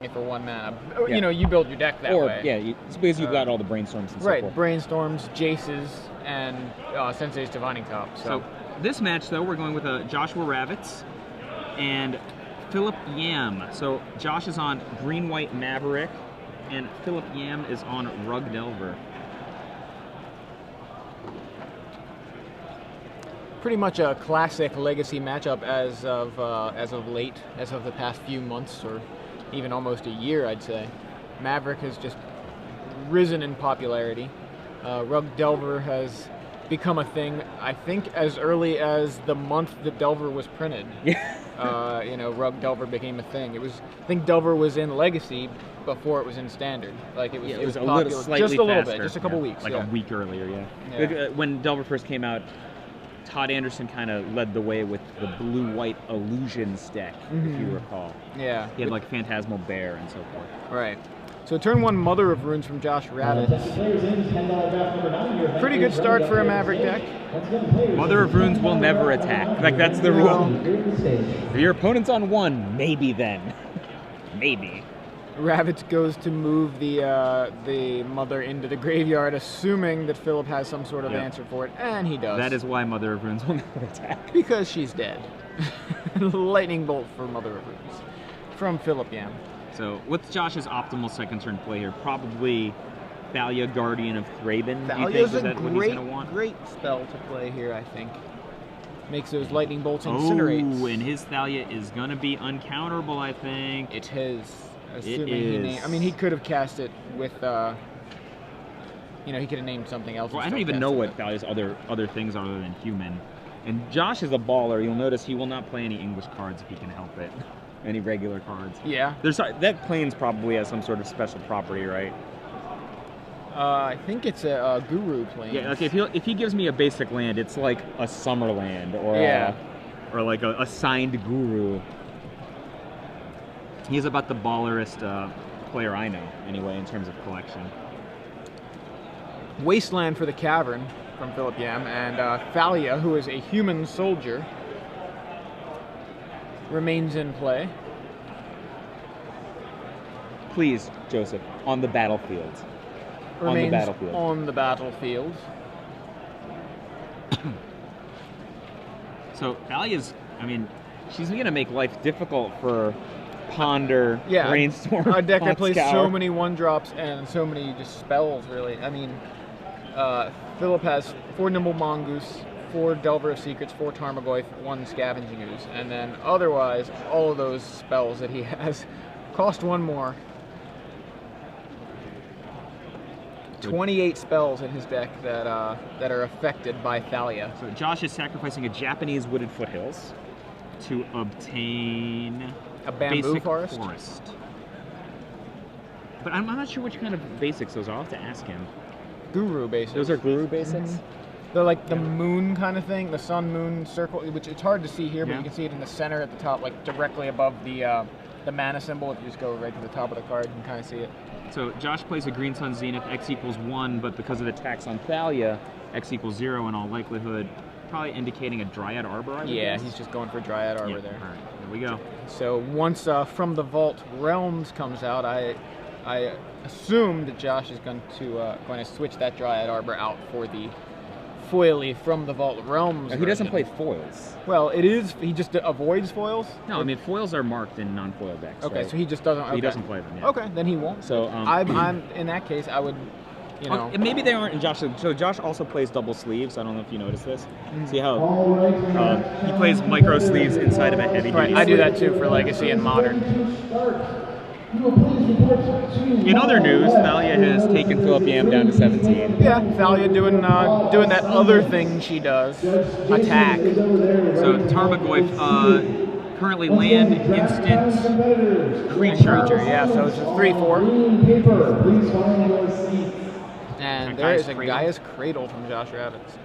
for 1 mana. You know, you build your deck that way. Yeah, it's because you've got all the brainstorms and so right, forth. brainstorms, Jaces, and Sensei's Divining Top. So this match, though, we're going with Joshua Ravitz and Philip Yam. So Josh is on Green-White Maverick, and Philip Yam is on Rug Delver. Pretty much a classic Legacy matchup as of late, as of the past few months, or even almost a year, I'd say. Maverick has just risen in popularity. Rug Delver has become a thing, I think, as early as the month that Delver was printed. Yeah. You know, Rug Delver became a thing. I think Delver was in Legacy before it was in Standard. Like it was a popular, little slightly just a little faster. bit, just a couple weeks, like a week earlier. Yeah. When Delver first came out, Todd Anderson kind of led the way with the blue-white Illusions deck, if you recall. Yeah. He had like Phantasmal Bear and so forth. Right. So turn 1, Mother of Runes from Josh Ravitz. Pretty good start for a Maverick deck. Mother of Runes will never attack. Like, that's the rule. If your opponent's on 1, maybe then. Maybe. Ravitz goes to move the Mother into the graveyard, assuming that Philip has some sort of answer for it, and he does. That is why Mother of Runes will never attack. Because she's dead. Lightning bolt for Mother of Runes from Philip Yam. So, what's Josh's optimal second turn play here? Probably Thalia, Guardian of Thraben. Thalia's a great spell to play here, I think. Makes those lightning bolts incinerate. Oh, and his Thalia is going to be uncounterable, I think. It is. Assuming he could have cast it with, he could have named something else. Well, I don't even know what Thalia's other things are other than human. And Josh is a baller. You'll notice he will not play any English cards if he can help it. Any regular cards. Yeah. That Plains probably has some sort of special property, right? I think it's a Guru Plains. Yeah, like if he gives me a basic land, it's like a Summer Land or like a signed Guru. He's about the ballerest player I know, anyway, in terms of collection. Wasteland for the Cavern from Philip Yam, and Thalia, who is a human soldier, remains in play. Please, Joseph, on the battlefield. Remains on the battlefield. So Thalia's, she's going to make life difficult for Ponder, Brainstorm, a deck that plays Scour. so many 1-drops and so many just spells, really. Philip has 4 Nimble Mongoose, 4 Delver of Secrets, 4 Tarmogoyf, 1 Scavenging Ooze, and then otherwise, all of those spells that he has cost 1 more. 28 spells in his deck that are affected by Thalia. So Josh is sacrificing a Japanese Wooded Foothills to obtain a bamboo forest. But I'm not sure which kind of basics those are. I'll have to ask him. Guru basics. Those are Guru basics? Mm-hmm. They're like the moon kind of thing, the sun moon circle, which it's hard to see here, but you can see it in the center at the top, like directly above the mana symbol. If you just go right to the top of the card, you can kind of see it. So Josh plays a Green Sun Zenith, X equals 1, but because of the tax on Thalia, X equals 0 in all likelihood, probably indicating a Dryad Arbor, I would guess. He's just going for Dryad Arbor there. All right, there we go. So once From the Vault Realms comes out, I assume that Josh is going to switch that Dryad Arbor out for the foily From the Vault Realms. He doesn't play foils. Well, he just avoids foils? No, foils are marked in non-foil decks. Okay, right? so he just doesn't. Okay. He doesn't play them. Yeah. Okay, then he won't. So I'm in that case, I would. Maybe they aren't in Josh. So Josh also plays double sleeves. I don't know if you noticed this. See how he plays micro sleeves inside of a heavy. Right, I do that too for Legacy and Modern. In other news, Thalia has taken Philip Yam down to 17. Yeah, Thalia doing that other thing she does, attack. So Tarmogoyf, currently land, instant, creature. Yeah, so it's a 3/4. And there is a Gaia's Cradle from Josh Ravitz.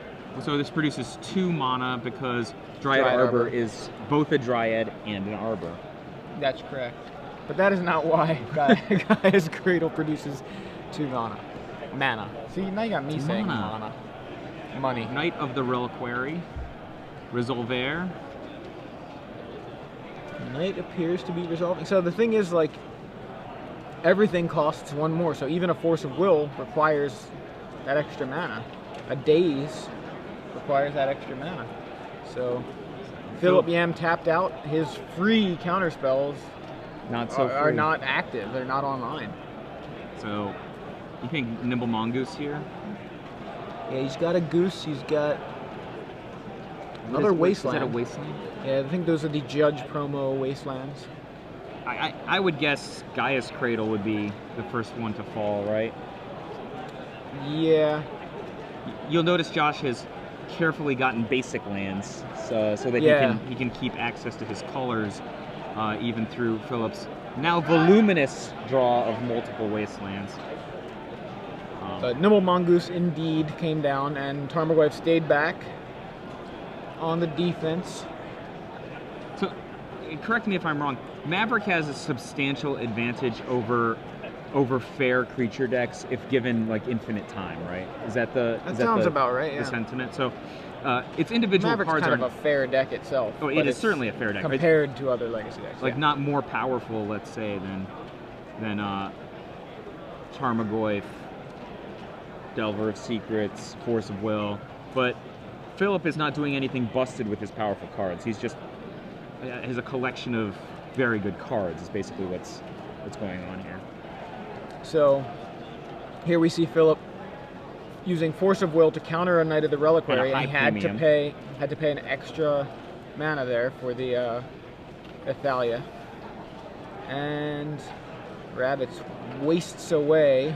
So this produces 2 mana because Dryad Arbor is both a Dryad and an Arbor. That's correct. But that is not why Gaia's Cradle produces 2 mana. See, now you got me saying mana. Money. Knight of the Reliquary. Resolver. Knight appears to be resolving. So the thing is, everything costs one more. So even a Force of Will requires that extra mana. A Daze requires that extra mana. So Philip Yam tapped out. His free counter spells are not active. They're not online. So you think Nimble Mongoose here? Yeah, he's got a Goose. He's got another Wasteland. Is that a Wasteland? Yeah, I think those are the Judge promo Wastelands. I would guess Gaia's Cradle would be the first one to fall, right? Yeah. You'll notice Josh has carefully gotten basic lands so that he can keep access to his colors even through Philip's now voluminous draw of multiple Wastelands. But Nimble Mongoose indeed came down, and Tarmogoyf stayed back on the defense. So, correct me if I'm wrong. Maverick has a substantial advantage over fair creature decks if given like infinite time, right? That sounds about right. Yeah. The sentiment. So, its individual Maverick's cards kind are of a fair deck itself. Oh, it is certainly a fair deck compared to other Legacy decks. Like not more powerful, let's say, than Tarmogoyf, Delver of Secrets, Force of Will, but Philip is not doing anything busted with his powerful cards. He's just has a collection of very good cards. Is basically what's going on here. So here we see Philip using Force of Will to counter a Knight of the Reliquary, and he had to pay an extra mana there for the Athalia. And Ravitz wastes away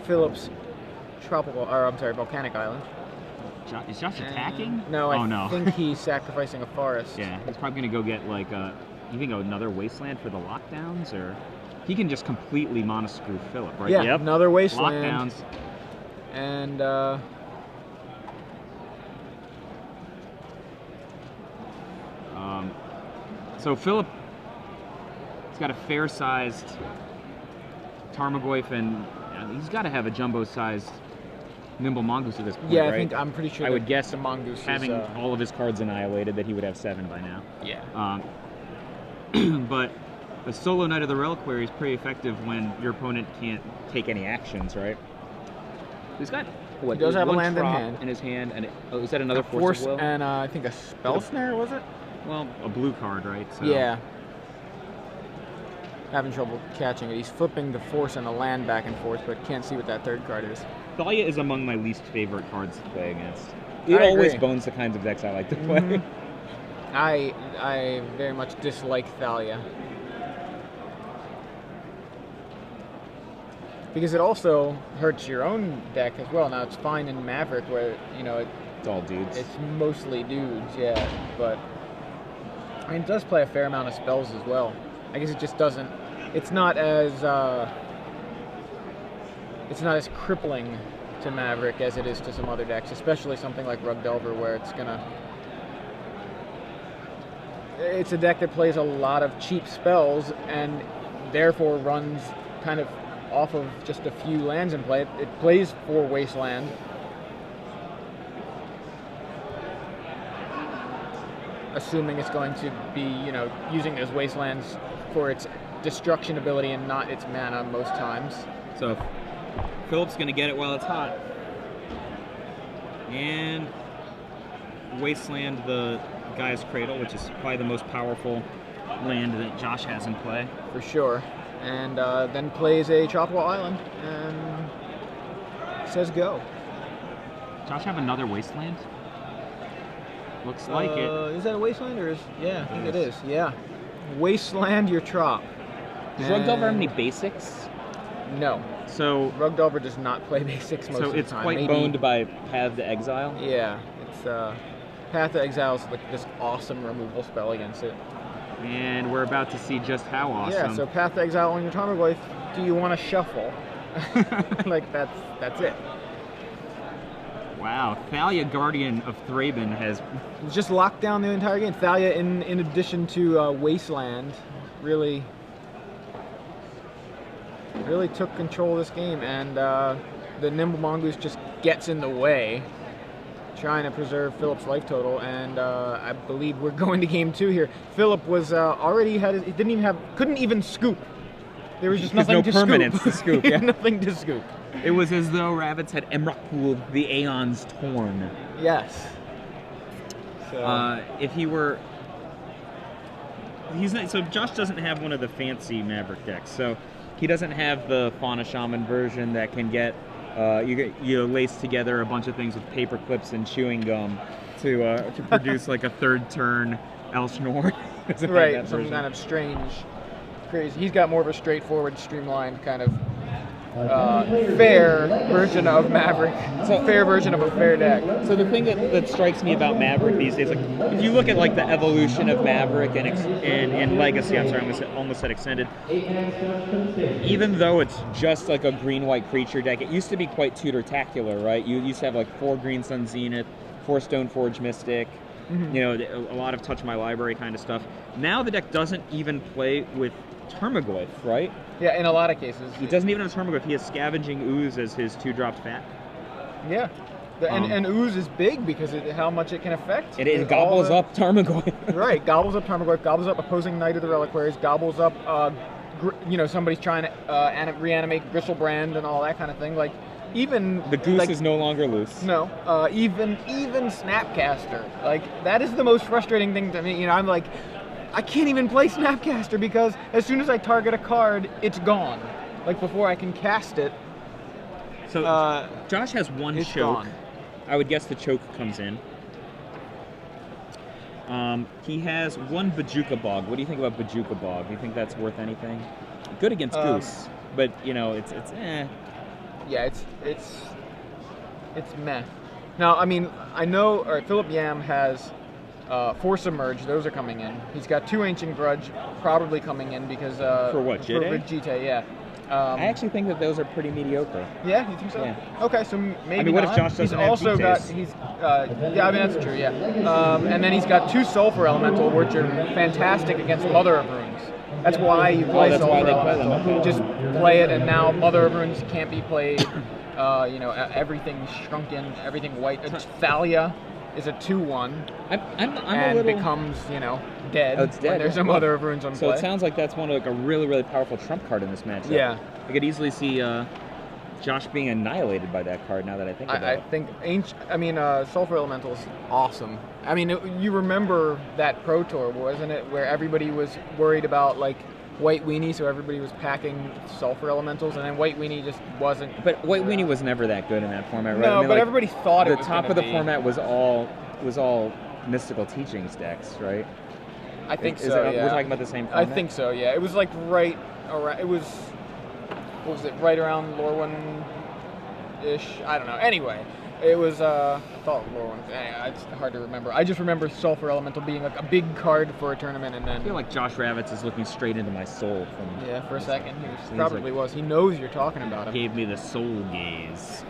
Philip's Volcanic Island. Is Josh attacking? No, I think he's sacrificing a forest. Yeah, he's probably going to go get like another Wasteland for the lockdowns, or he can just completely mono-screw Philip, right? Yeah, another Wasteland. Lockdowns. And so Philip has got a fair-sized Tarmogoyf, and he's got to have a jumbo-sized Nimble Mongoose at this point, yeah, right? I'm pretty sure. I would guess the Mongoose having all of his cards annihilated that he would have 7 by now. Yeah. But a solo Knight of the Reliquary is pretty effective when your opponent can't take any actions, right? He's got he does have a land in his hand, and is that another Force of Will? And I think a Spell Snare, was it? Well, a blue card, right? So. Yeah. Having trouble catching it. He's flipping the Force and a land back and forth, but can't see what that third card is. Thalia is among my least favorite cards to play against. It always bones the kinds of decks I like to play. Mm-hmm. I very much dislike Thalia. Because it also hurts your own deck as well. Now it's fine in Maverick where, it's all dudes. It's mostly dudes, yeah. But I mean, it does play a fair amount of spells as well. I guess it just doesn't. It's not as crippling to Maverick as it is to some other decks, especially something like Rug Delver, where it's a deck that plays a lot of cheap spells and therefore runs kind of off of just a few lands in play. It plays for Wasteland. Assuming it's going to be, using those Wastelands for its destruction ability and not its mana most times. So Philip's going to get it while it's hot. And Wasteland the Gaia's Cradle, which is probably the most powerful land that Josh has in play. For sure. And then plays a Tropical Island and says go. Josh have another Wasteland? Looks like it. Is that a Wasteland or is... Yeah, I think it is. Yeah. Wasteland your Trop. Does Rug Delver have any basics? No. So Rug Delver does not play basics most of the time. So it's quite boned by Path to Exile? Yeah. It's Path to Exile is like this awesome removal spell against it. And we're about to see just how awesome. Yeah, so Path to Exile on your Tarmogoyf, do you want to shuffle? Like, that's it. Wow, Thalia, Guardian of Thraben has... just locked down the entire game. Thalia, in addition to Wasteland, really took control of this game, and the Nimble Mongoose just gets in the way, trying to preserve Philip's life total, and I believe we're going to game 2 here. Philip was couldn't even scoop There was just There's nothing no to permanence scoop. to scoop, yeah. Nothing to scoop. It was as though Ravitz had Emrakul, the Aeons torn. Yes. So. If he were... He's not, so Josh doesn't have one of the fancy Maverick decks, so he doesn't have the Fauna Shaman version that can get you lace together a bunch of things with paper clips and chewing gum to produce like a third turn Elsinore. Right, some kind of strange, crazy. He's got more of a straightforward, streamlined kind of fair version of Maverick. So fair version of a fair deck. So the thing that strikes me about Maverick these days, like if you look at like the evolution of Maverick and Legacy, I'm sorry, I almost said Extended. Even though it's just like a green-white creature deck, it used to be quite Tudor-tacular, right? You used to have like 4 Green Sun Zenith, 4 Stoneforge Mystic, you know, a lot of Touch My Library kind of stuff. Now the deck doesn't even play with Termaglyph, right? Yeah, in a lot of cases. He doesn't even have Termaglyph. He has Scavenging Ooze as his 2-drop fat. Yeah. And Ooze is big because of how much it can affect. It gobbles up Tarmogoyf. Right, gobbles up Tarmogoyf, gobbles up opposing Knight of the Reliquaries, gobbles up, somebody's trying to reanimate Gristlebrand and all that kind of thing. Like, even the goose is no longer loose. No, even Snapcaster. Like, that is the most frustrating thing to me. You know, I'm like, I can't even play Snapcaster because as soon as I target a card, it's gone. Like, before I can cast it. So Josh has one choke. Gone. I would guess the choke comes in. He has one Bajuka Bog. What do you think about Bajuka Bog? Do you think that's worth anything? Good against Goose, but you know it's eh. Yeah, it's meh. Now, I mean, I know. All right, Philip Yam has 4 Submerge. Those are coming in. He's got 2 Ancient Grudge probably coming in because for what? For Jite, yeah. I actually think that those are pretty mediocre. Yeah, you think so? Yeah. Okay, so maybe. I mean, what not. if Josh doesn't have Jites? Yeah, I mean that's true. Yeah, and then he's got 2 Sulfur Elemental, which are fantastic against Mother of Runes. That's why you play Sulfur Elemental. Just play it, and now Mother of Runes can't be played. Everything's shrunken, everything white. Thalia is a 2/1. And becomes, dead. Oh, it's dead. When there's a Mother of Runes on play. So it sounds like that's one of a really, really powerful trump card in this matchup. Yeah. I could easily see Josh being annihilated by that card now that I think about it. I think Sulfur Elemental is awesome. I mean, you remember that Pro Tour, wasn't it, where everybody was worried about like White Weenie, so everybody was packing Sulfur Elementals, and then White Weenie just wasn't. But White Weenie was never that good in that format, right? No, but everybody thought it was the top of the format was all Mystical Teachings decks, right? I think so. We're talking about the same format? I think so. Yeah, it was like right around. It was. What was it? Right around Lorwyn-ish. I don't know. Anyway, it was. I thought Lorwyn. It's hard to remember. I just remember Sulfur Elemental being like a big card for a tournament, and then. I feel like Josh Ravitz is looking straight into my soul. For a second, he probably was. He knows you're talking about him. Gave me the soul gaze.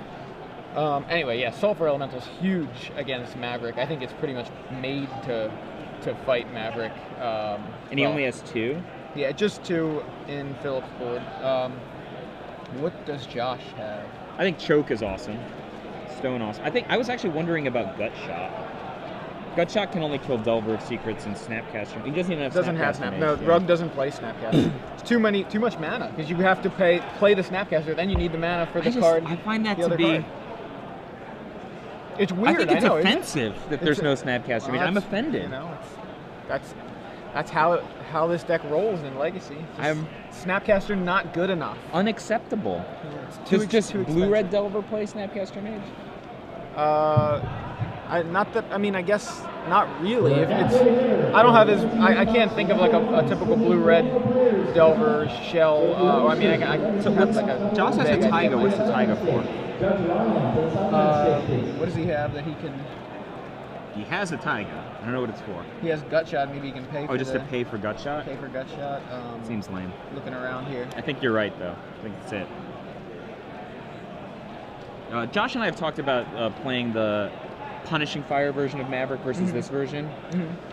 Anyway, yeah, Sulfur Elemental's huge against Maverick. I think it's pretty much made to fight Maverick. And he only has 2? Yeah, just 2 in Philip's board. What does Josh have? I think Choke is awesome. Stone awesome. I was actually wondering about Gut Shot. Gut Shot can only kill Delver of Secrets and Snapcaster. He doesn't even have Snapcaster. No, Rug doesn't play Snapcaster. It's too much mana, because you have to play the Snapcaster, then you need the mana for the card. I find that to be... It's weird. I think it's offensive that there's no Snapcaster. I mean, I'm offended. That's how this deck rolls in Legacy. Snapcaster not good enough. Unacceptable. Yeah, Does Blue-Red Delver play Snapcaster Mage? I guess not really. If it's, I don't have his. I can't think of like a typical Blue-Red Delver shell. Josh has a Taiga. What's the Taiga for? What does he have that he can? He has a Taiga. I don't know what it's for. He has Gut Shot. Maybe he can pay. To pay for Gut Shot. Pay for Gut Shot. Seems lame. Looking around here. I think you're right, though. I think that's it. Josh and I have talked about playing the Punishing Fire version of Maverick versus this version,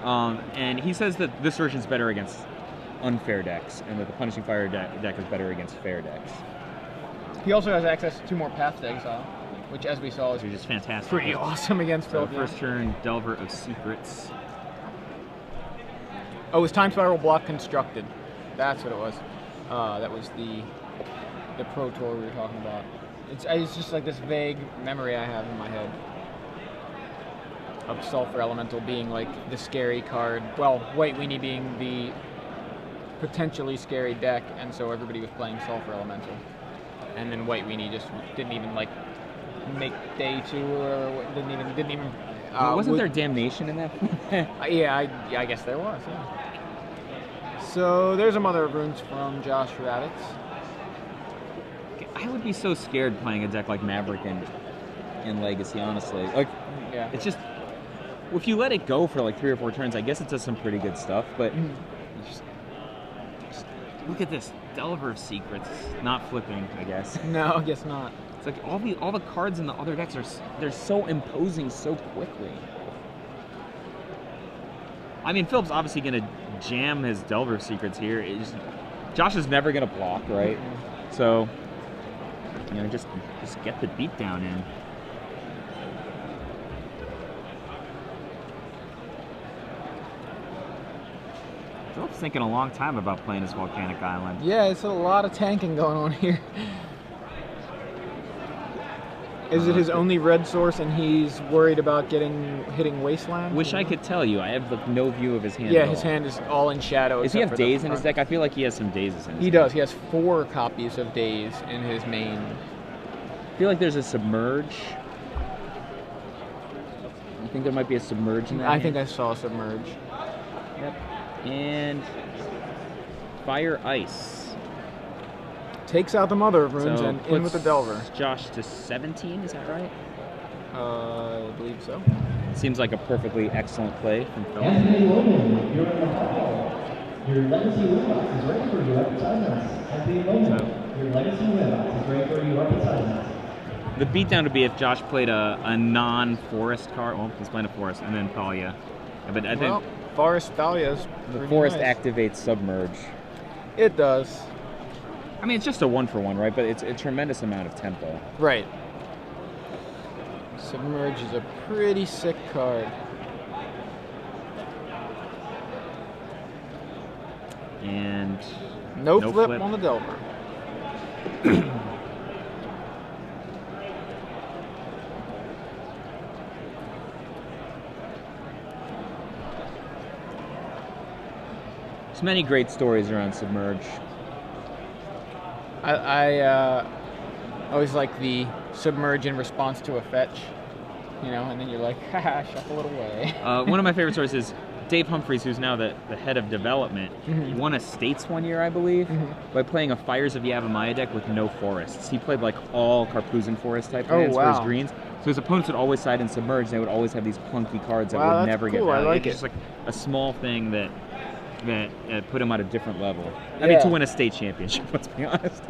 and he says that this version is better against unfair decks, and that the Punishing Fire deck is better against fair decks. He also has access to 2 more Path to Exile, which, as we saw, is just fantastic. Pretty awesome against Philip. First turn, Delver of Secrets. Oh, it was Time Spiral block constructed. That's what it was. That was the Pro Tour we were talking about. It's just like this vague memory I have in my head of Sulfur Elemental being like the scary card. Well, White Weenie being the potentially scary deck, and so everybody was playing Sulfur Elemental. And then White Weenie just didn't even like make day 2 or didn't even. Wasn't there Damnation in that? Yeah, I guess there was. Yeah. So there's a Mother of Runes from Josh Ravitz. I would be so scared playing a deck like Maverick in Legacy, honestly. Like, yeah. It's just, if you let it go for like 3 or 4 turns, I guess it does some pretty good stuff. But just look at this, Delver of Secrets, not flipping, I guess. No, I guess not. It's like all the cards in the other decks they're so imposing so quickly. I mean, Philip's obviously going to jam his Delver of Secrets here. Josh is never going to block, right? So, you know, just get the beatdown in. Philip's thinking a long time about playing his Volcanic Island. Yeah, it's a lot of tanking going on here. Is it his only red source and he's worried about hitting Wasteland? Wish I could tell you. I have like no view of his hand. Yeah, at his all. hand is all in shadow. Does he have Daze in his deck? I feel like he has some Dazes in his deck. He does. He has 4 copies of Daze in his main. I feel like there's a Submerge. You think there might be a Submerge in that? I think I saw Submerge. Yep. And Fire Ice. Takes out the Mother of Runes and in with the Delver. Josh to 17, is that right? I believe so. Seems like a perfectly excellent play from Philip. Anthony Loman, you're in the hall. Your legacy win-box is ready for you up at Sidehouse. Anthony Loman, your legacy win-box is ready for you up at Sidehouse. The beatdown would be if Josh played a non-forest card. Well, he's playing a forest, and then Thalia. But I think Forest Thalia's the forest nice. activates Submerge. It does. I mean, it's just a 1-for-1, right? But it's a tremendous amount of tempo. Right. Submerge is a pretty sick card. And no flip on the Delver. There's many great stories around Submerge. I always like the Submerge in response to a fetch, you know, and then you're like, haha, shuffle it away. One of my favorite stories is Dave Humphreys, who's now the head of development, won a States one year, I believe, by playing a Fires of Yavimaya deck with no forests. He played like all Karpuzan forest type lands for his greens. So his opponents would always side in Submerge, and they would always have these clunky cards that would never get value. I like it. It's just like a small thing that put him at a different level. I mean, to win a state championship, let's be honest.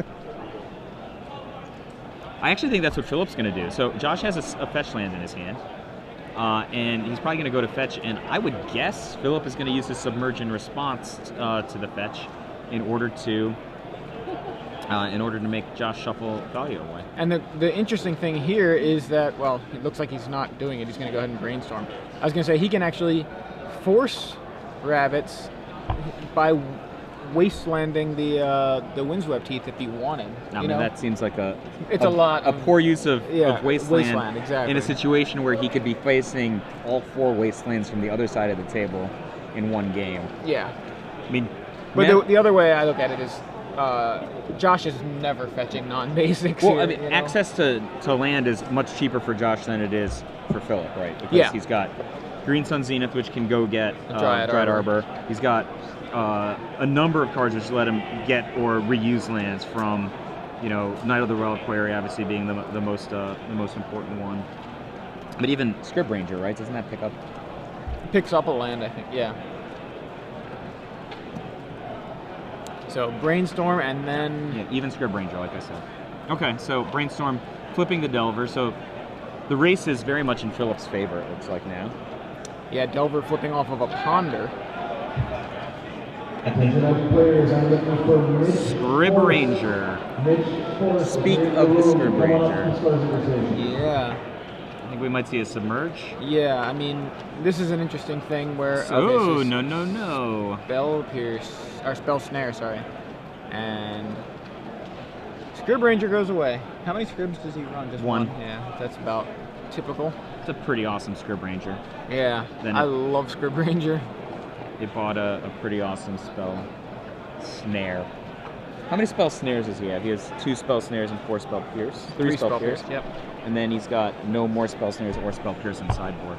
I actually think that's what Philip's going to do. So Josh has a fetch land in his hand, and he's probably going to go to fetch, and I would guess Philip is going to use his Submerge in response to the fetch in order to make Josh shuffle Thalia away. And the interesting thing here is that, well, it looks like he's not doing it. He's going to go ahead and brainstorm. I was going to say he can actually force Ravitz by wastelanding the Windswept Teeth if he wanted. I mean, that seems like a poor use of wasteland exactly. in a situation where he could be facing all 4 wastelands from the other side of the table in one game. Yeah. I mean, but the other way I look at it is Josh is never fetching non-basics. Well, here, I mean, access to land is much cheaper for Josh than it is for Philip, right? Because he's got Green Sun Zenith, which can go get Dryad Arbor. He's got a number of cards which let him get or reuse lands from, you know, Knight of the Reliquary obviously being the most important one. But even Scrib Ranger, right? Doesn't that pick up? It picks up a land, I think. Yeah. So Brainstorm and then even Scrib Ranger, like I said. Okay, so Brainstorm, flipping the Delver. So the race is very much in Philip's favor. It looks like now. Yeah, Delver flipping off of a Ponder. Scrib Ranger. Speak of the Scrib Ranger. Yeah. I think we might see a Submerge. Yeah, I mean, this is an interesting thing where... Oh, no. Spell Pierce, or Spell Snare, sorry. And Scrib Ranger goes away. How many Scribs does he run? Just one. Yeah, that's about typical. It's a pretty awesome Scrib Ranger. Yeah, I love Scrib Ranger. They bought a pretty awesome spell snare. How many spell snares does he have? He has 2 spell snares and 4 spell pierce. 3 spell pierce. Yep. And then he's got no more spell snares or spell pierce in sideboard.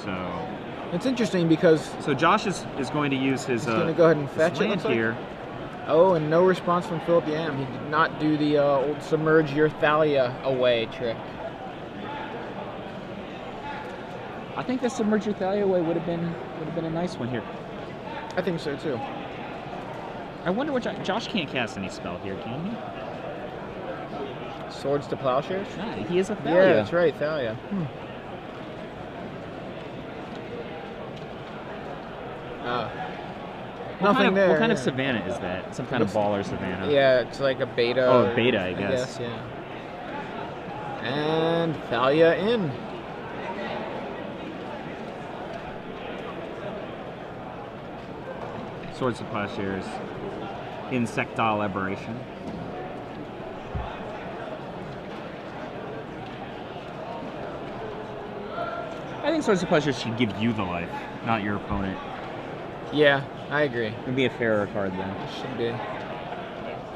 So it's interesting because Josh is going to use his. He's going to go ahead and fetch it here. Oh, and no response from Philip Yam. He did not do the old submerge your Thalia away trick. I think the submerge your Thalia away would have been a nice one here. I think so too. I wonder what Josh can't cast any spell here, can he? Swords to Plowshares? Nah, he is a Thalia. Yeah, that's right, Thalia. Nothing there. What kind of Savannah is that? Some kind of baller Savannah. Yeah, it's like a beta. Oh, beta, I guess. Yeah. And Thalia in. Swords to Plowshares. Insectile Aberration. I think Swords to Plowshares should give you the life, not your opponent. Yeah, I agree. It'd be a fairer card then. It should be.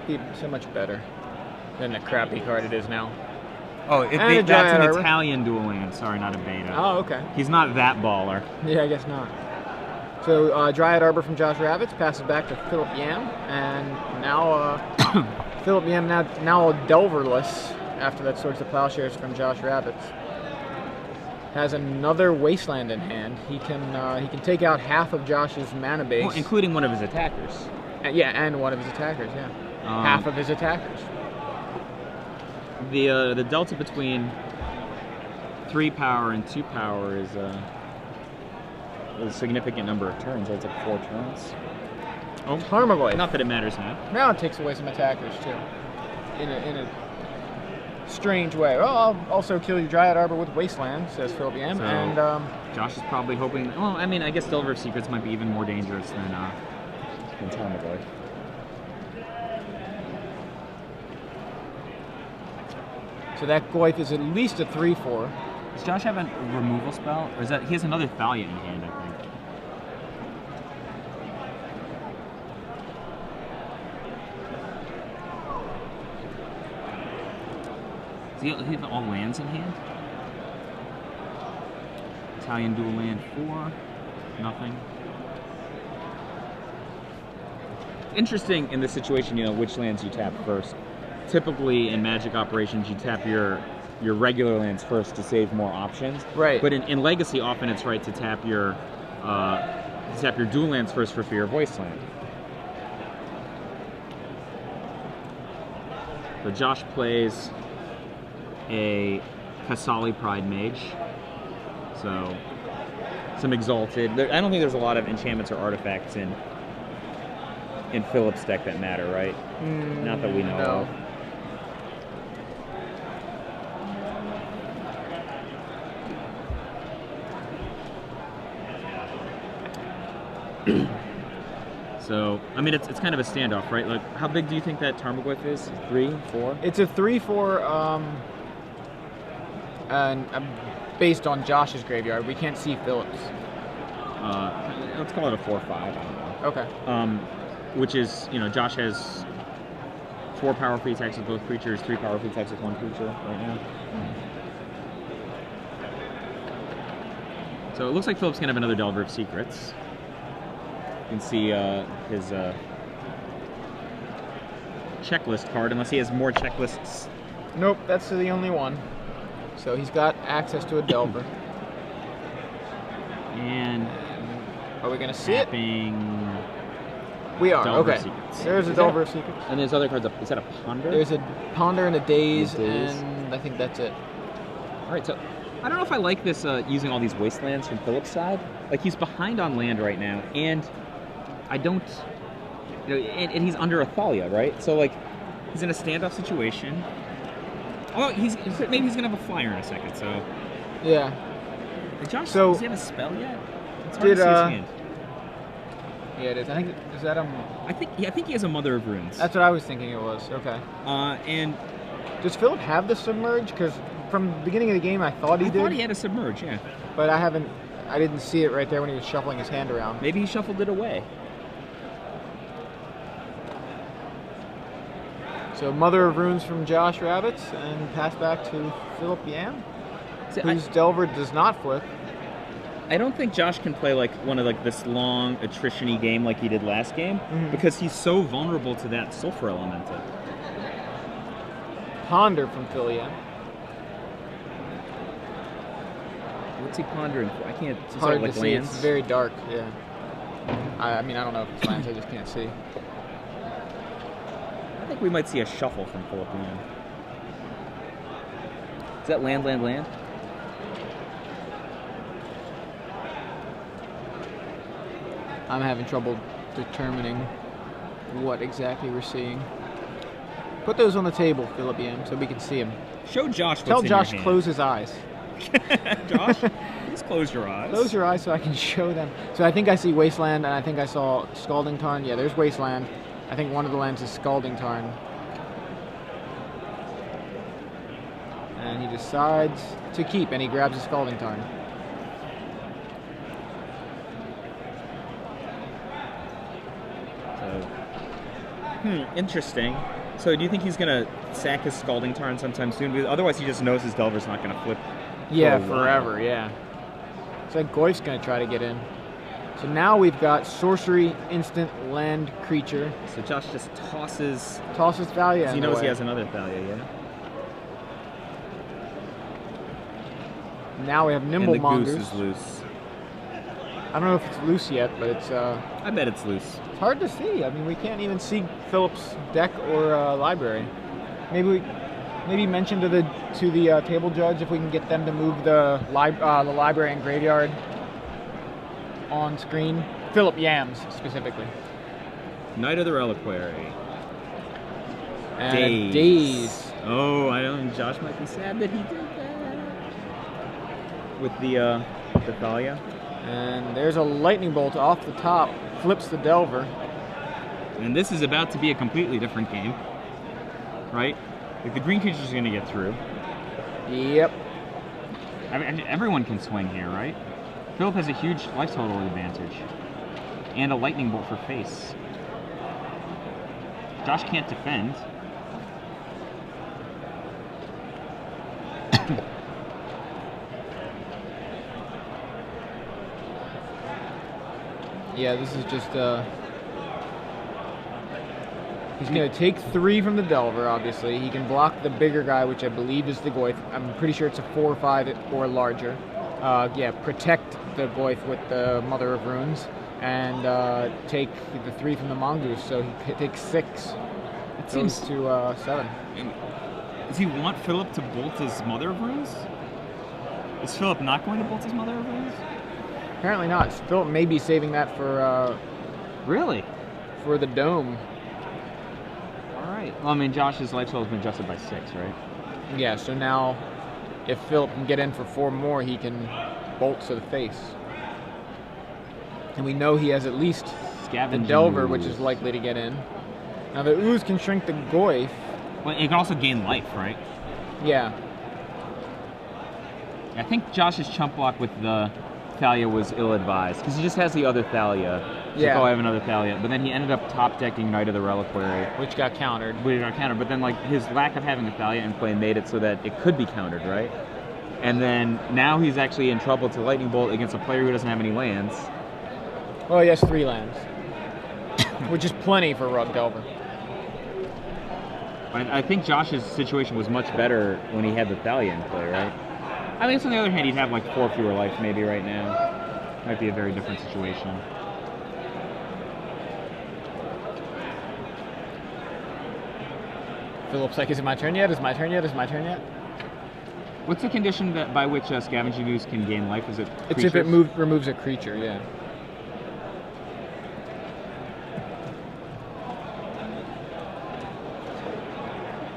Be so much better than the crappy card it is now. Oh, that's an Italian dual land. Sorry, not a beta. Oh, okay. He's not that baller. Yeah, I guess not. So Dryad Arbor from Josh Ravitz passes back to Philip Yam, and now Philip Yam now Delverless after that Swords to Plowshares from Josh Ravitz. Has another Wasteland in hand. He can take out half of Josh's mana base, well, including one of his attackers. And one of his attackers. Yeah, half of his attackers. The delta between 3 power and 2 power is a significant number of turns. It's like 4 turns. Oh, Tarmogoyf. Not that it matters now. Now it takes away some attackers too, in a strange way. Well, I'll also kill your Dryad Arbor with Wasteland, says Philip Yam. So, and Josh is probably hoping. Well, I mean, I guess Delver of Secrets might be even more dangerous than Tarmogoyf. So that Goyf is at least a 3/4. Does Josh have a removal spell, or is that he has another Thalia in hand? I think. Does he have all lands in hand? Italian dual land 4, nothing. Interesting in this situation, which lands you tap first. Typically in Magic operations, you tap your regular lands first to save more options. Right. But in Legacy, often it's right to tap your dual lands first for fear of Wasteland. So Josh plays a Kasali Pride Mage. So some Exalted. I don't think there's a lot of enchantments or artifacts in Philip's deck that matter, right? Not that we know of. So, I mean, it's kind of a standoff, right? Like, how big do you think that Tarmogoyf is? 3, 4? It's a 3/4, and based on Josh's graveyard. We can't see Philip's. Let's call it a 4/5. I don't know. Okay. Which is, Josh has 4 powerful attacks with both creatures, 3 powerful attacks with one creature right now. So it looks like Philip's gonna have another Delver of Secrets. You can see his checklist card, unless he has more checklists. Nope, that's the only one. So he's got access to a Delver. And are we gonna see it? We are. Delver okay. of Secrets. There's a Delver of Secrets. And there's other cards. Is that a Ponder? There's a Ponder and a Daze, and I think that's it. All right. So I don't know if I like this using all these Wastelands from Philip's side. Like, he's behind on land right now, and I don't. And he's under a Thalia, right? So like, he's in a standoff situation. Oh, maybe he's gonna have a flyer in a second. So yeah. Josh, So, does he have a spell yet? It's hard did, to see his hand. Yeah, it is. I think is that I think he has a Mother of Runes. That's what I was thinking it was. Okay. And Does Philip have the submerge? Because from the beginning of the game, I thought he did. I thought he had a submerge, yeah. But I didn't see it right there when he was shuffling his hand around. Maybe he shuffled it away. So Mother of Runes from Josh Ravitz and pass back to Philip Yam, whose Delver does not flip. I don't think Josh can play like one of like this long attrition-y game like he did last game because he's so vulnerable to that Sulfur Elemental. Ponder from Phil Yam. What's he pondering for? I can't. It's hard like to see. lands? It's very dark. Yeah. I mean, I don't know if it's lands. I just can't see. I think we might see a shuffle from Philip Yam. Is that land? I'm having trouble determining what exactly we're seeing. Put those on the table, Philip Yam, so we can see them. Show Josh what's Tell in Josh your hand. close his eyes. Josh, please close your eyes. Close your eyes so I can show them. So I think I see Wasteland, and I think I saw Scalding Tarn. Yeah, there's Wasteland. I think one of the lands is Scalding Tarn. And he decides to keep, and he grabs a Scalding Tarn. Interesting. So do you think he's going to sack his Scalding Tarn sometime soon? Because otherwise he just knows his Delver's not going to flip. Yeah, forever, yeah. It's like Goyf's going to try to get in. So now we've got sorcery, instant, land, creature. So Josh just tosses Thalia. He knows he has another Thalia, yeah? Now we have Nimble And the Mongoose. goose is loose. I don't know if it's loose yet, but it's I bet it's loose. it's hard to see. I mean, we can't even see Philip's deck or library. Maybe mention to the table judge if we can get them to move the library and graveyard on screen. Philip Yams specifically. Knight of the Reliquary. And Daze. Oh, I don't. Josh might be sad that he did that. With the Thalia. And there's a lightning bolt off the top. Flips the Delver. And this is about to be a completely different game, right? Like the green creature's going to get through. Yep. I mean, everyone can swing here, right? Philip has a huge life total advantage. And a lightning bolt for face. Josh can't defend. Yeah, this is just he's going to take 3 from the Delver, obviously. He can block the bigger guy, which I believe is the Goyf. I'm pretty sure it's a 4 or 5 or larger. Yeah, protect the Goyf with the Mother of Runes, and take the 3 from the Mongoose, so he takes 6. It seems to 7. Does he want Philip to bolt his Mother of Runes? Is Philip not going to bolt his Mother of Runes? Apparently not. Philip may be saving that for really? For the Dome. All right. Well, I mean, Josh's life total has been adjusted by 6, right? Yeah, so now if Philip can get in for 4 more, he can bolt to the face. And we know he has at least the Delver, which is likely to get in. Now the Ooze can shrink the Goyf. Well, it can also gain life, right? Yeah. I think Josh's chump block with the Thalia was ill-advised, because he just has the other Thalia. Yeah. Like, oh, I have another Thalia. But then he ended up top-decking Knight of the Reliquary. Which got countered. But then, like, his lack of having a Thalia in play made it so that it could be countered, right? And then now he's actually in trouble to Lightning Bolt against a player who doesn't have any lands. Well, he has 3 lands. Which is plenty for Rug Delver. I think Josh's situation was much better when he had the Thalia in play, right? I guess on the other hand, he'd have like 4 fewer life maybe right now. Might be a very different situation. Philip's like, is it my turn yet? Is it my turn yet? Is it my turn yet? What's the condition that by which Scavenging Ooze can gain life? Is it creatures? It's if it removes a creature, yeah.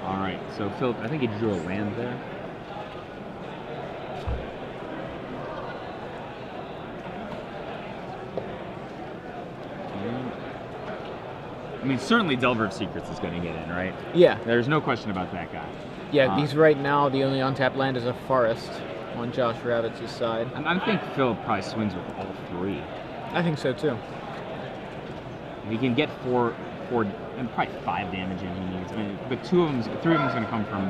Alright, so Philip, I think he drew a land there. mean, certainly Delver of Secrets is going to get in, right? Yeah. There's no question about that guy. Yeah, because right now the only untapped land is a forest on Josh Ravitz's side. And I think Philip probably swings with all 3. I think so too. He can get 4 and probably 5 damage in he needs. I mean, but 3 of them's going to come from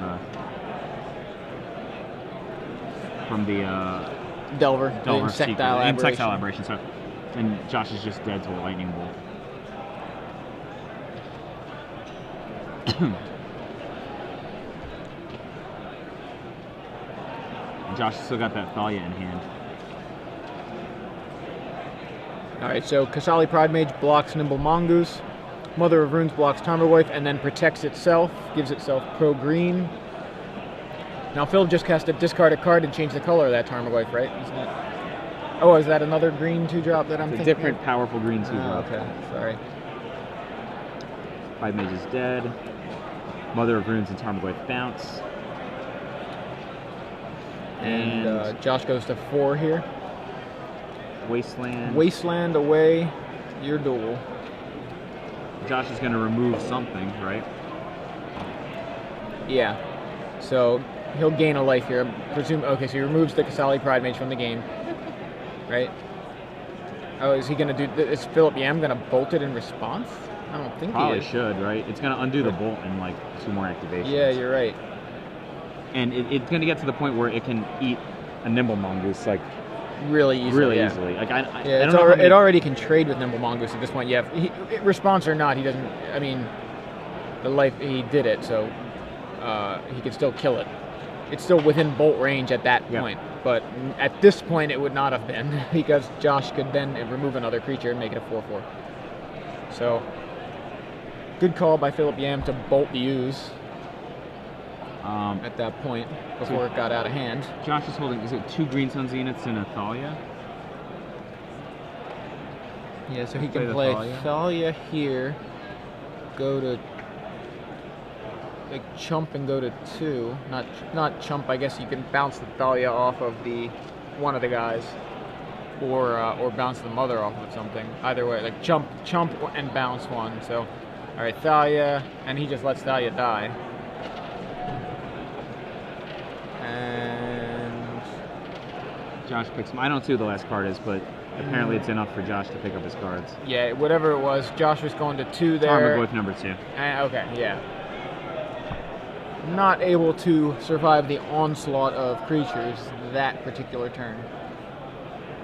the Delver Insectile Aberration. Aberration. So, and Josh is just dead to a lightning bolt. Josh still got that Thalia in hand. Alright, so Kasali Pride Mage blocks Nimble Mongoose. Mother of Runes blocks Tarmogoyf and then protects itself, gives itself pro green. Now Phil just cast a discard a card and change the color of that Tarmogoyf, right? Isn't it? Oh, is that another green 2-drop that I'm It's a thinking different of? powerful green 2-drop. Oh, okay, sorry. Pride Mage is dead. Mother of Runes and Tarmogoyf bounce. And Josh goes to 4 here. Wasteland. Wasteland away, your duel. Josh is going to remove something, right? Yeah. So he'll gain a life here. Presume. Okay, so he removes the Kasali Pride Mage from the game, right? Oh, is he going to do? Is Philip Yam going to bolt it in response? I don't think Probably he is. should, right? It's going to undo the bolt in like 2 more activations. Yeah, you're right. And it's going to get to the point where it can eat a Nimble Mongoose like Really easily. really yeah. easily. Like I Yeah, don't know. How many... it already can trade with Nimble Mongoose at this point. Yeah, response or not, he doesn't. I mean, the life he did it, so he could still kill it. It's still within bolt range at that point, but at this point it would not have been because Josh could then remove another creature and make it a 4/4. So, good call by Philip Yam to bolt the use at that point before it got out of hand. Josh is holding. Is it 2 Green Sun Zeniths and a Thalia? Yeah, so he can play Thalia here, go to like chump and go to 2. Not chump. I guess you can bounce the Thalia off of one of the guys, or bounce the mother off of something. Either way, like chump and bounce one. So, all right, Thalia, and he just lets Thalia die. And Josh picks him. I don't see who the last card is, but apparently it's enough for Josh to pick up his cards. Yeah, whatever it was, Josh was going to 2 there. Tarmogoyf number 2. Okay, yeah. Not able to survive the onslaught of creatures that particular turn.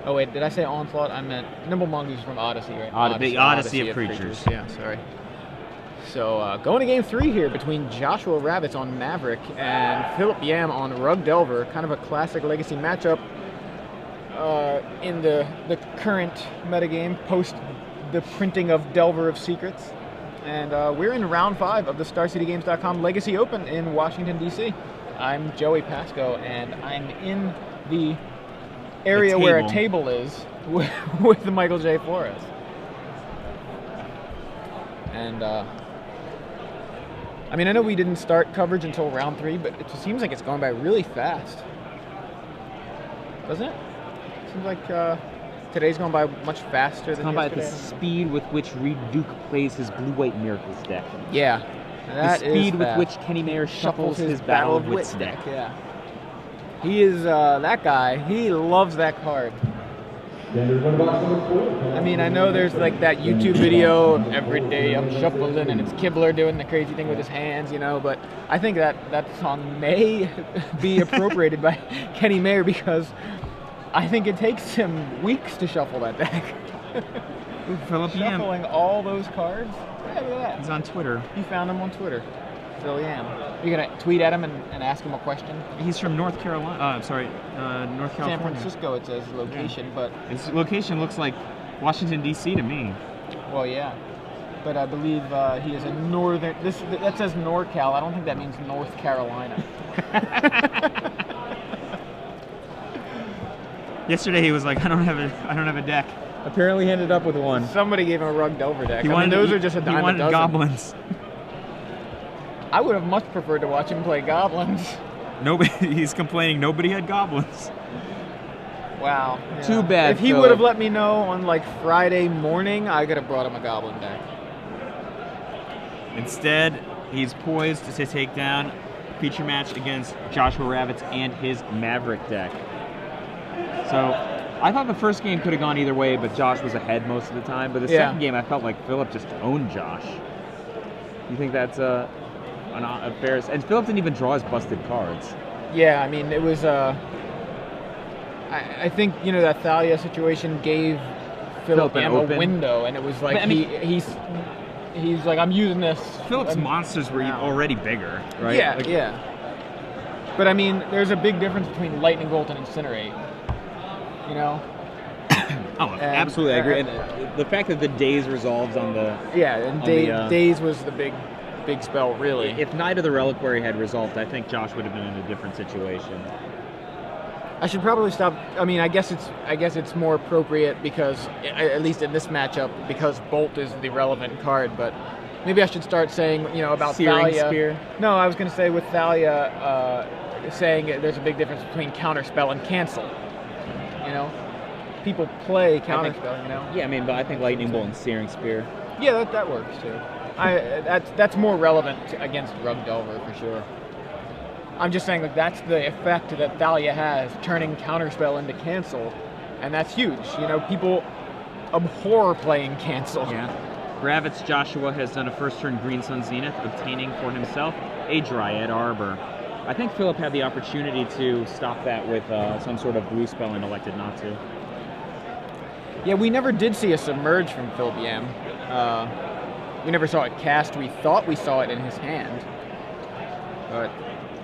Oh wait, did I say onslaught? I meant Nimble Mongoose from Odyssey, right? The Odyssey of creatures. Yeah, sorry. So going to game 3 here between Joshua Ravitz on Maverick and Philip Yam on Rug Delver. Kind of a classic Legacy matchup in the current metagame post the printing of Delver of Secrets. And we're in round 5 of the StarCityGames.com Legacy Open in Washington, D.C. I'm Joey Pasco, and I'm in the area where a table is with Michael J. Flores. And I mean, I know we didn't start coverage until round 3, but it just seems like it's going by really fast. Doesn't it? Seems like today's going by much faster than yesterday. It's going by the speed with which Reed Duke plays his Blue-White Miracles deck. Yeah. The speed with which Kenny Mayer shuffles his Battle of Wits deck. Yeah. He is that guy. He loves that card. I mean, I know there's like that YouTube video of every day I'm shuffling and it's Kibler doing the crazy thing with his hands, you know, but I think that song may be appropriated by Kenny Mayer because I think it takes him weeks to shuffle that deck. Philip Yam. Shuffling all those cards? Yeah, look at that. He's on Twitter. You found him on Twitter. Phil Yam. You're going to tweet at him and ask him a question? He's from North Carolina. North California. San Francisco, it says location, but... His location looks like Washington, D.C. to me. Well, yeah. But I believe he is a northern... That says NorCal. I don't think that means North Carolina. Yesterday he was like, I don't have a deck. Apparently he ended up with one. Somebody gave him a Rug Delver deck. Those are just a dime a dozen. He wanted goblins. I would have much preferred to watch him play goblins. He's complaining nobody had goblins. Wow. Yeah. Too bad. If he would have let me know on like Friday morning, I could have brought him a goblin deck. Instead, he's poised to take down a feature match against Joshua Ravitz and his Maverick deck. So I thought the first game could have gone either way, but Josh was ahead most of the time. But the second game, I felt like Philip just owned Josh. You think that's a fair? And Philip didn't even draw his busted cards. Yeah, I mean, it was. I think that Thalia situation gave Philip a window, and it was like he's like, I'm using this. Philip's monsters were already bigger, right? Yeah, yeah. But I mean, there's a big difference between Lightning Bolt and Incinerate. Absolutely, I agree. And the fact that the Daze resolves on the Daze was the big spell, really. If Knight of the Reliquary had resolved, I think Josh would have been in a different situation. I should probably stop. I mean, I guess it's more appropriate because, at least in this matchup, because Bolt is the relevant card. But maybe I should start saying, about Searing Thalia. Spear. No, I was going to say with Thalia, saying there's a big difference between counterspell and cancel. People play counterspell. Yeah, I mean, but I think Lightning Bolt and Searing Spear. Yeah, that works too. That's more relevant against Rug Delver for sure. I'm just saying that's the effect that Thalia has, turning counterspell into cancel, and that's huge. People abhor playing cancel. Yeah. Ravitz Joshua has done a first turn Green Sun Zenith, obtaining for himself a Dryad Arbor. I think Philip had the opportunity to stop that with some sort of blue spell and elected not to. Yeah, we never did see a Submerge from Philip Yam. We never saw it cast. We thought we saw it in his hand. But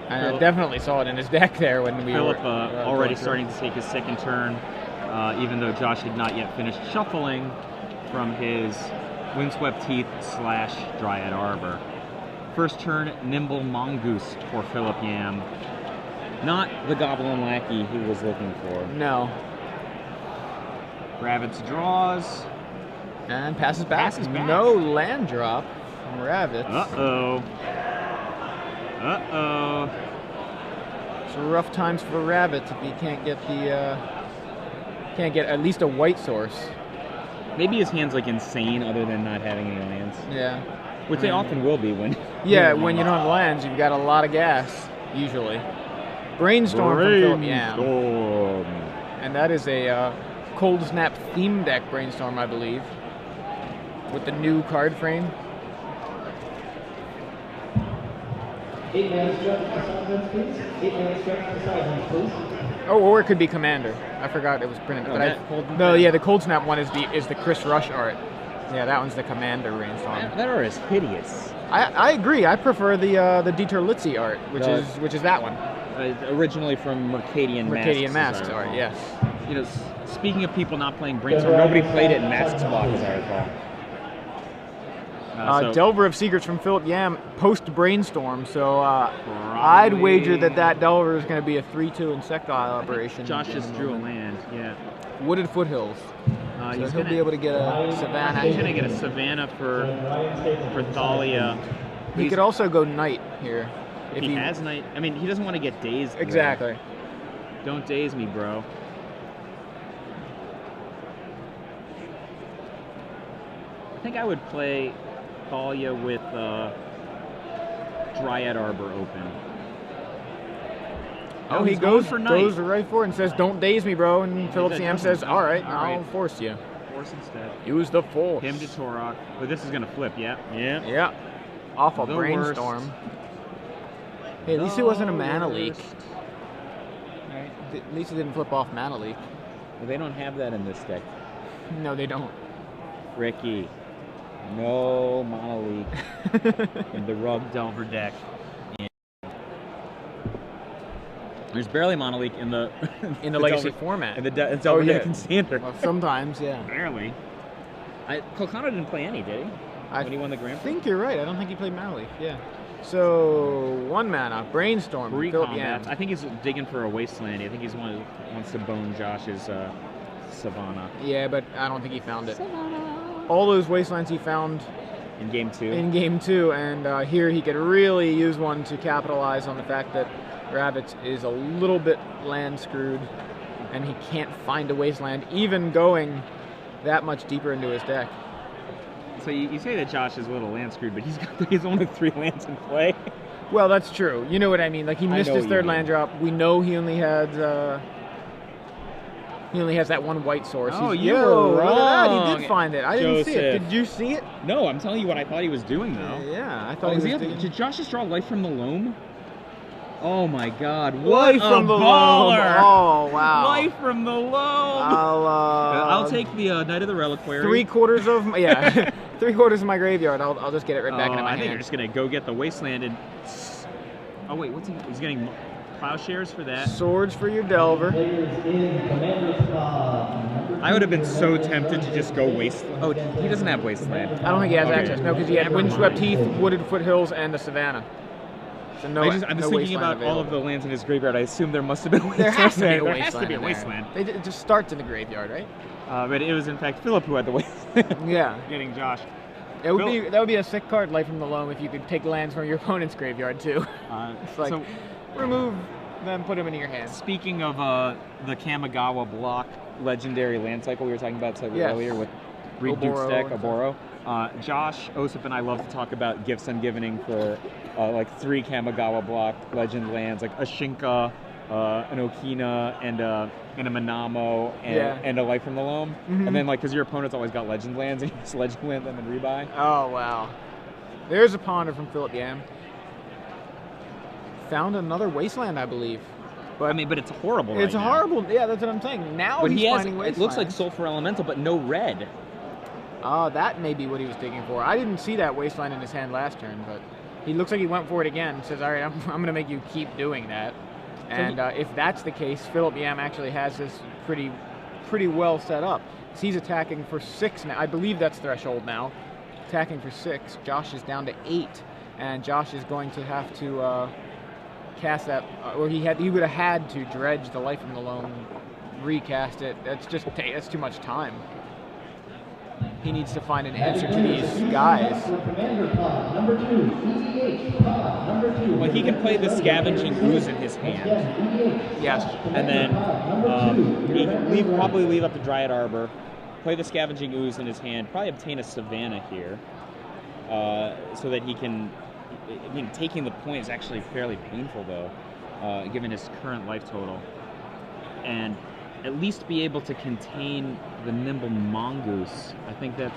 I definitely saw it in his deck there when we Philip were... already starting to take his second turn, even though Josh had not yet finished shuffling from his Windswept Teeth / Dryad Arbor. First turn, Nimble Mongoose for Philip Yam. Not the Goblin Lackey he was looking for. No. Ravitz draws. And passes back. No land drop from Ravitz. Uh-oh. It's rough times for Ravitz if he can't get at least a white source. Maybe his hand's like insane other than not having any lands. Yeah. Which they often will be when... Yeah, when you don't have lands, you've got a lot of gas, usually. Brainstorm from Philip Yam. And that is a Cold Snap theme deck Brainstorm, I believe. With the new card frame. 8-man stretch assignments, please. 8-man stretch assignments, please. Oh, or it could be Commander. I forgot it was printed. The Cold Snap one is the Chris Rush art. Yeah, that one's the Commander Brainstorm. That art is hideous. I agree. I prefer the Dieter Litzy art, which is that one. Originally from Mercadian Masks art, yes. Speaking of people not playing Brainstorm, nobody played it in Masks block, as I recall. Delver of Secrets from Philip Yam post Brainstorm, so I'd wager that Delver is going to be a 3/2 insectile operation. Josh just drew a land, yeah. Wooded Foothills. So he'll be able to get a Savannah. He's going to get a Savannah for Thalia. He could also go Knight here. If he has Knight. I mean, he doesn't want to get dazed. Exactly. Don't daze me, bro. I think I would play Thalia with Dryad Arbor open. Oh, he goes right for it and says, "Don't daze me, bro." And Philip Yam says, "All right, I'll force you." Force instead. Use the force. Him to Torok. But this is gonna flip, yeah. Yeah. Off a Brainstorm. Hey, at least it wasn't a mana leak. Right. At least it didn't flip off mana leak. Well, they don't have that in this deck. No, they don't. Ricky. No mana leak in the Rug Delver deck. There's barely mana leak in the legacy format. In the Delver deck in Standard. Well, sometimes, yeah. Barely. Kolkano didn't play any, did he? When he won the Grand Prix? I think you're right. I don't think he played mana leak. Yeah. So 1 mana, Brainstorm. I think he's digging for a Wasteland. I think he's wants to bone Josh's Savannah. Yeah, but I don't think he found it. Savannah. All those Wastelands he found in Game 2. And here he could really use one to capitalize on the fact that Ravitz is a little bit land screwed, and he can't find a Wasteland, even going that much deeper into his deck. So you say that Josh is a little land screwed, but he's only 3 lands in play. Well, that's true. You know what I mean. Like, he missed his third land drop. We know he only has that one white source. Oh, He's, you were look at that. He wrong, did find it. I didn't see it. Joseph. Did you see it? No, I'm telling you what I thought he was doing, though. Yeah, I thought he was doing... Did Josh just draw Life from the Loam? Oh my God! Life from the Loam. Oh wow! Life from the Loam. I'll take the Knight of the Reliquary. 3/4 of my, yeah, 3/4 of my graveyard. I'll just get it right back into my I think hand. you're just gonna go get the Wasteland and. Oh wait, what's he? He's getting plowshares for that. Swords for your Delver. I would have been so tempted to just go Wasteland. Oh, he doesn't have Wasteland. I don't think he has Okay. access. No, because he had Windswept Heath, Wooded Foothills, and the Savannah. So no, I'm just no thinking Wasteland about available. all of the lands in his graveyard. I assume there must have been a Wasteland. There has to be a There Wasteland. has to be a in there. Wasteland. It just starts in the graveyard, right? But it was in fact Philip who had the Wasteland. Yeah. Getting Josh. That would be a sick card, Life from the Loam, if you could take lands from your opponent's graveyard too. It's like, so, remove them, put them into your hand. speaking of the Kamigawa block legendary land cycle we were talking about slightly earlier with Reed Duke's Oboro deck, and Oboro. Josh, Osip, and I love to talk about gifts and giving for like 3 Kamigawa block legend lands, like a Shinka, an Okina, and a Manamo, and a Life from the Loam. And then, like, because your opponent's always got legend lands, and you just legend land them and rebuy. Oh, wow. There's a ponder from Philip Yam. Found another Wasteland, I believe. But I mean, but it's horrible. It's right now. horrible. Yeah, that's what I'm saying. Now But he's he has. finding Wasteland. It looks like Sulfur Elemental, but no red. That may be what he was digging for. I didn't see that Wasteland in his hand last turn, but he looks like he went for it again. Says, all right, I'm going to make you keep doing that. And if that's the case, Philip Yam actually has this pretty well set up. So he's attacking for 6 now. I believe that's threshold now. Attacking for 6. Josh is down to 8, and Josh is going to have to cast that, or he would have had to dredge the Life from the Loam, recast it. That's too much time. He needs to find an answer to these guys. Well, he can play the Scavenging Ooze in his hand. Yes. And then he probably leave up the Dryad Arbor, play the Scavenging Ooze in his hand, probably obtain a Savannah here, so that he can. I mean, taking the point is actually fairly painful, though, given his current life total. And at least be able to contain the Nimble Mongoose. I think that...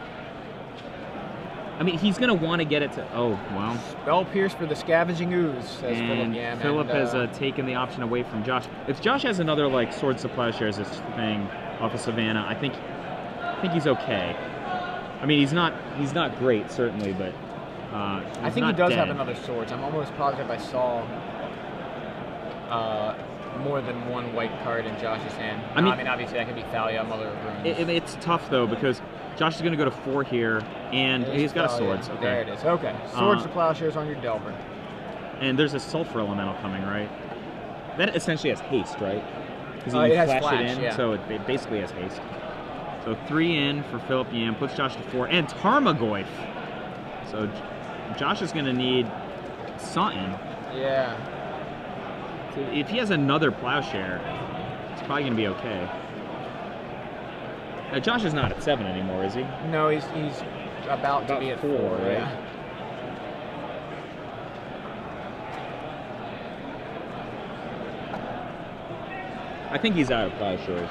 I mean, he's going to want to get it to... Oh, wow. Spell Pierce for the Scavenging Ooze, says Philip Yam. Philip has taken the option away from Josh. If Josh has another, like, Swords to Plowshares thing off of Savannah, I think he's okay. I mean, he's not great, certainly, but... I think he does have another Swords. I'm almost positive I saw more than one white card in Josh's hand. I mean, obviously that could be Thalia, Mother of Runes. It's tough, though, because Josh is going to go to 4 here, and he's got a Swords. Okay. There it is. Okay. Swords to Plowshares on your Delver. And there's a Sulfur Elemental coming, right? That essentially has haste, right? Because it you has flash flash, it in, yeah. so it basically has haste. So 3 in for Philip Yam, puts Josh to 4, and Tarmogoyf. So Josh is going to need something. Yeah. So if he has another Plowshare, it's probably going to be okay. Now, Josh is not at 7 anymore, is he? No, he's about to be at 4, right? Yeah. I think he's out of Plowshares.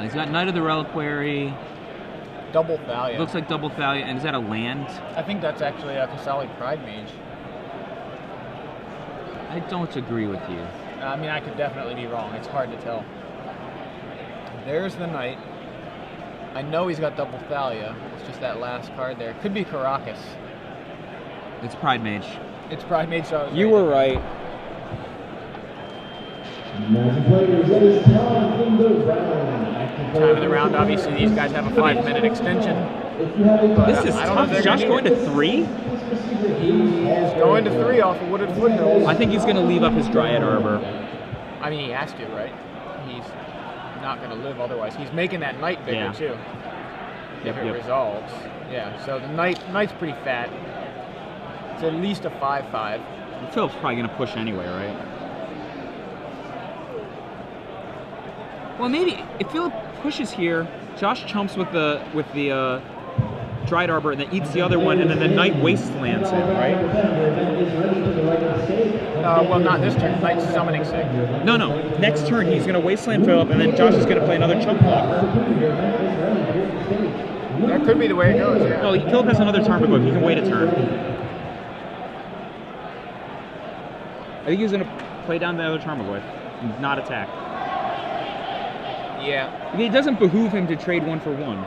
He's got Knight of the Reliquary. Double Thalia. Looks like double Thalia, and is that a land? I think that's actually a Kasali Pride Mage. I don't agree with you. I mean, I could definitely be wrong. It's hard to tell. There's the Knight. I know he's got double Thalia. It's just that last card there. Could be Caracas. It's Pride Mage. It's Pride Mage. So You were right. Time of the round, obviously, these guys have a 5-minute extension. This is tough. Is Josh going to 3? He's going to 3 off of Wooded Foothills. I think he's going to leave up his Dryad Arbor. I mean, he has to, right? He's not going to live otherwise. He's making that Knight bigger, too. If it resolves. Yeah, so the Knight's pretty fat. It's at least a 5/5. Philip's probably going to push anyway, right? Well, maybe if Philip pushes here, Josh chumps with the Dried Arbor and then eats the other one, and then the Knight Wastelands it, right? Well, not this turn. Knight's summoning Sig. No. Next turn, he's going to Wasteland Philip, and then Josh is going to play another chump blocker. That could be the way it goes, yeah. No, Philip has another Tarmogoyf. He can wait a turn. I think he's going to play down the other Tarmogoyf and not attack. Yeah. It doesn't behoove him to trade 1 for 1.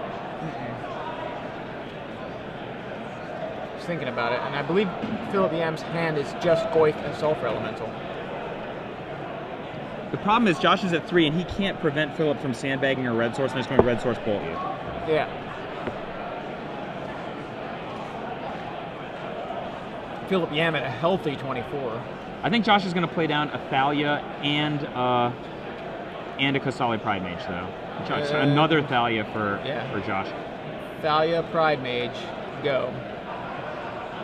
Thinking about it, and I believe Philip Yam's hand is just Goyf and Sulfur Elemental. The problem is Josh is at 3, and he can't prevent Philip from sandbagging or Red Source, and he's going to Red Source Bolt you. Yeah. Philip Yam at a healthy 24. I think Josh is going to play down a Thalia and a Kasali Pride Mage, though. So another Thalia for Josh. Thalia Pride Mage, go.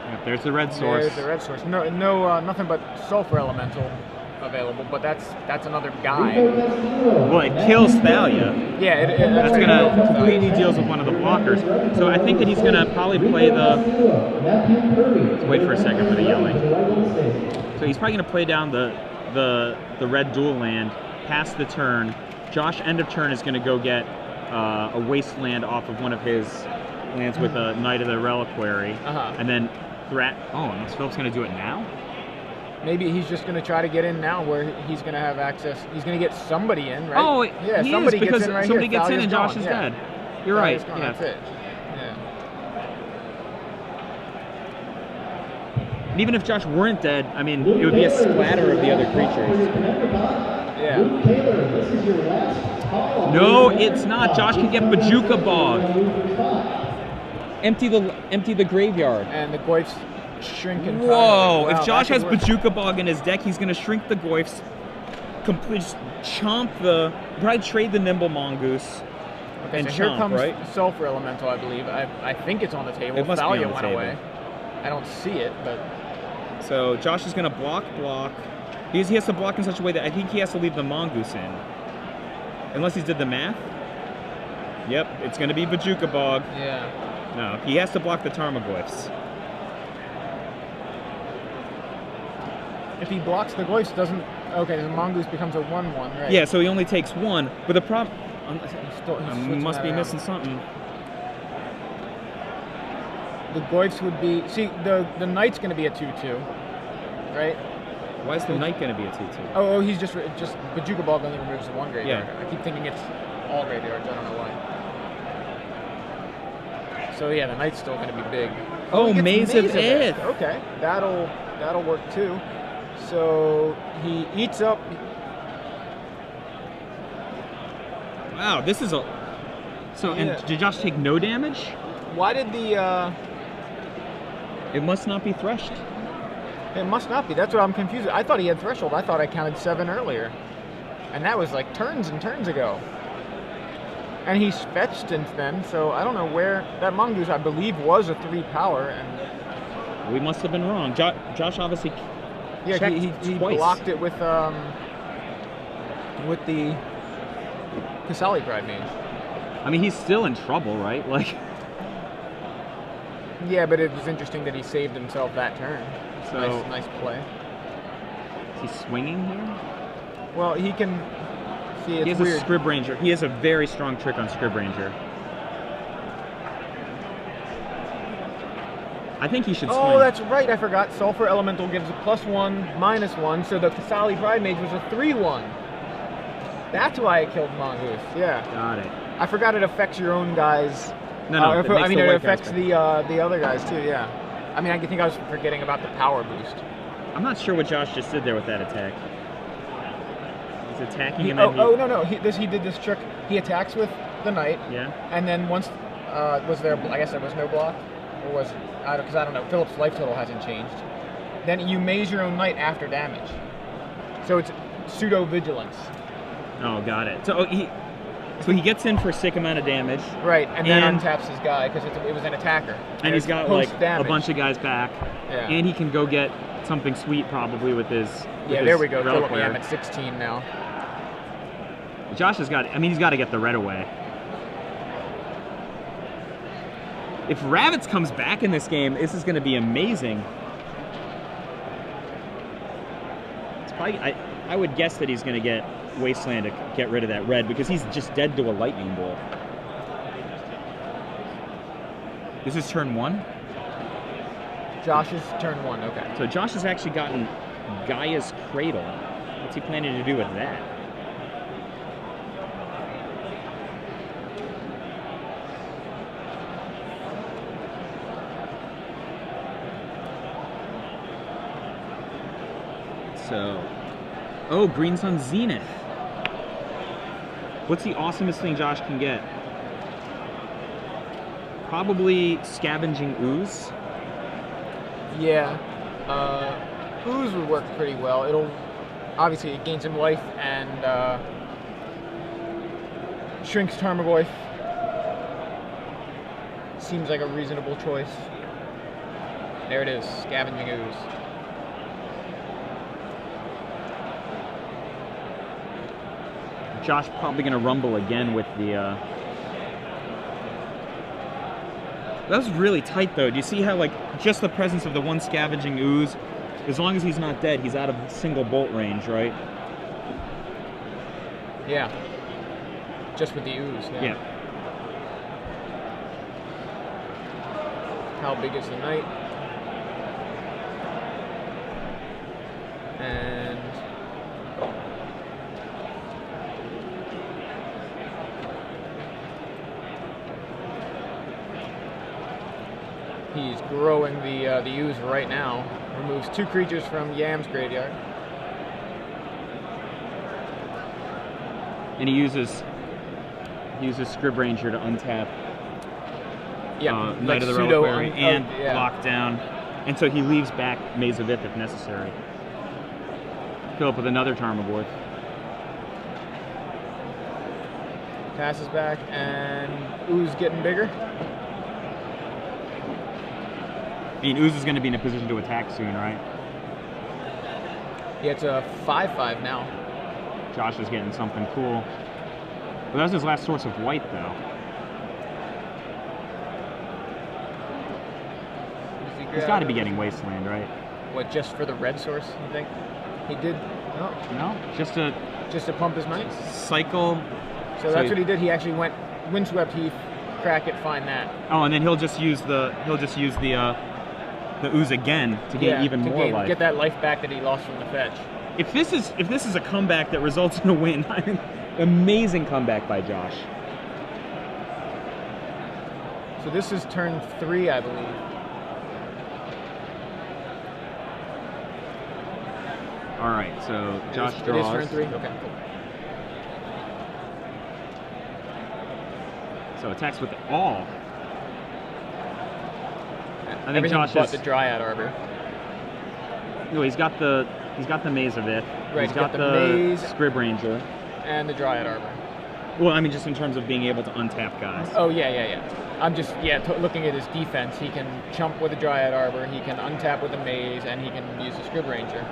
Yep, there's the red source. There's the red source. No, nothing but Sulfur Elemental available, but that's another guy. Well, it kills Thalia. Yeah, that's going to completely deals with one of the blockers. So I think that he's going to probably play the... Let's wait for a second for the yelling. So he's probably going to play down the red dual land, pass the turn. Josh, end of turn, is going to go get a Wasteland off of one of his lands with a Knight of the Reliquary, and then unless Philip's going to do it now? Maybe he's just going to try to get in now where he's going to have access. He's going to get somebody in, right? Oh, yeah, he somebody is, because gets in right somebody here. gets in and Josh gone. is dead. You're right. Gone. Yeah. That's it. Yeah. And even if Josh weren't dead, I mean, it would be a splatter of the other creatures. Yeah. No, it's not. Josh can get Bajuka Bog. Empty the graveyard. And the Goyf's shrinking. Whoa! Wow, if Josh has work. Bajuka Bog in his deck, he's going to shrink the Goyfs, probably trade the Nimble Mongoose, and so here chomp, comes right? Sulfur Elemental, I believe. I think it's on the table. It must be Thalia on the went table. away. I don't see it, but... So Josh is going to block. He has to block in such a way that I think he has to leave the Mongoose in. Unless he's did the math. Yep, it's going to be Bajuka Bog. Yeah. No, he has to block the Tarmogoyfs. If he blocks the Goyfs, doesn't... Okay, the Mongoose becomes a 1/1, right? Yeah, so he only takes 1. But the problem... He must be missing something. The Goyfs would be... See, the Knight's going to be a 2/2, right? Why is the Knight going to be a 2/2? Oh, he's just Bajuka Bog only removes the 1 graveyard. Yeah. I keep thinking it's all graveyards. I don't know why. So yeah, the Knight's still going to be big. Oh, Maze of Ith. Okay, that'll work too. So he eats up. Wow, this is a. So and did Josh take no damage? Why did the? It must not be threshed. It must not be. That's what I'm confused. I thought he had threshold. I thought I counted 7 earlier, and that was like turns and turns ago. And he's fetched since then, so I don't know where that Mongoose, I believe, was a 3 power, and we must have been wrong. Josh obviously. Yeah, he blocked it with the Kasali Pride Mage. I mean, he's still in trouble, right? Like. Yeah, but it was interesting that he saved himself that turn. So nice play. Is he swinging here? Well, he can. See, it's he has weird. a Scrib Ranger. He has a very strong trick on Scrib Ranger. I think he should swing. Oh, that's right. I forgot. Sulfur Elemental gives a +1, -1, so the Kasali Pride Mage was a 3/1. That's why it killed Mongoose. Yeah. Got it. I forgot it affects your own guys. No. It affects the other guys too. Yeah. I mean, I think I was forgetting about the power boost. I'm not sure what Josh just did there with that attack. He's attacking and then no. He did this trick. He attacks with the Knight. Yeah. And then once was there? I guess there was no block, or was it? Because I don't know. Philip's life total hasn't changed. Then you maze your own Knight after damage. So it's pseudo vigilance. Oh, got it. So he gets in for a sick amount of damage. Right, and then untaps his guy because it was an attacker. And he's got like a bunch of guys back. Yeah. And he can go get something sweet probably with his. Yeah, there we go. Philip Yam at 16 now. Josh has got, I mean, he's got to get the red away. If Ravitz comes back in this game, this is going to be amazing. It's probably, I would guess that he's going to get Wasteland to get rid of that red because he's just dead to a lightning bolt. This is turn 1? Josh's turn 1, okay. So Josh has actually gotten Gaia's Cradle. What's he planning to do with that? So, oh, Green Sun Zenith. What's the awesomest thing Josh can get? Probably Scavenging Ooze. Yeah, Ooze would work pretty well. It'll, obviously it gains him life and shrinks Tarmogoyf. Seems like a reasonable choice. There it is, Scavenging Ooze. Josh probably going to rumble again with the... That was really tight, though. Do you see how, like, just the presence of the one Scavenging Ooze, as long as he's not dead, he's out of single bolt range, right? Yeah. Just with the Ooze, yeah. How big is the Knight? And... he's growing the Ooze right now. Removes 2 creatures from Yam's graveyard. And he uses Scrib Ranger to untap Knight of the Reliquary and lock down. And so he leaves back Maze of Ith if necessary. Fill up with another Tarmogoyf. Passes back, and Ooze getting bigger. I mean, Ooze is going to be in a position to attack soon, right? Yeah, it's a 5/5 now. Josh is getting something cool. Well, that's his last source of white, though. He's got to be getting Wasteland, right? What, just for the red source, you think? He did? No. No, just to pump his Knight? Cycle. So that's what he did. He actually went Windswept Heath, crack it, find that. Oh, and then he'll just use the Ooze again to gain even more life. Get that life back that he lost from the fetch. If this is a comeback that results in a win, I mean, amazing comeback by Josh. So this is turn 3, I believe. All right, so Josh draws. It is turn 3. Okay. Cool. So attacks with all. I think Everything Josh but is the Dryad Arbor. No, he's got the Maze of Ith. Right, he's got the Maze Scrib Ranger. And the Dryad Arbor. Well, I mean, just in terms of being able to untap guys. Oh, yeah. I'm just, looking at his defense. He can chump with the Dryad Arbor, he can untap with the Maze, and he can use the Scrib Ranger.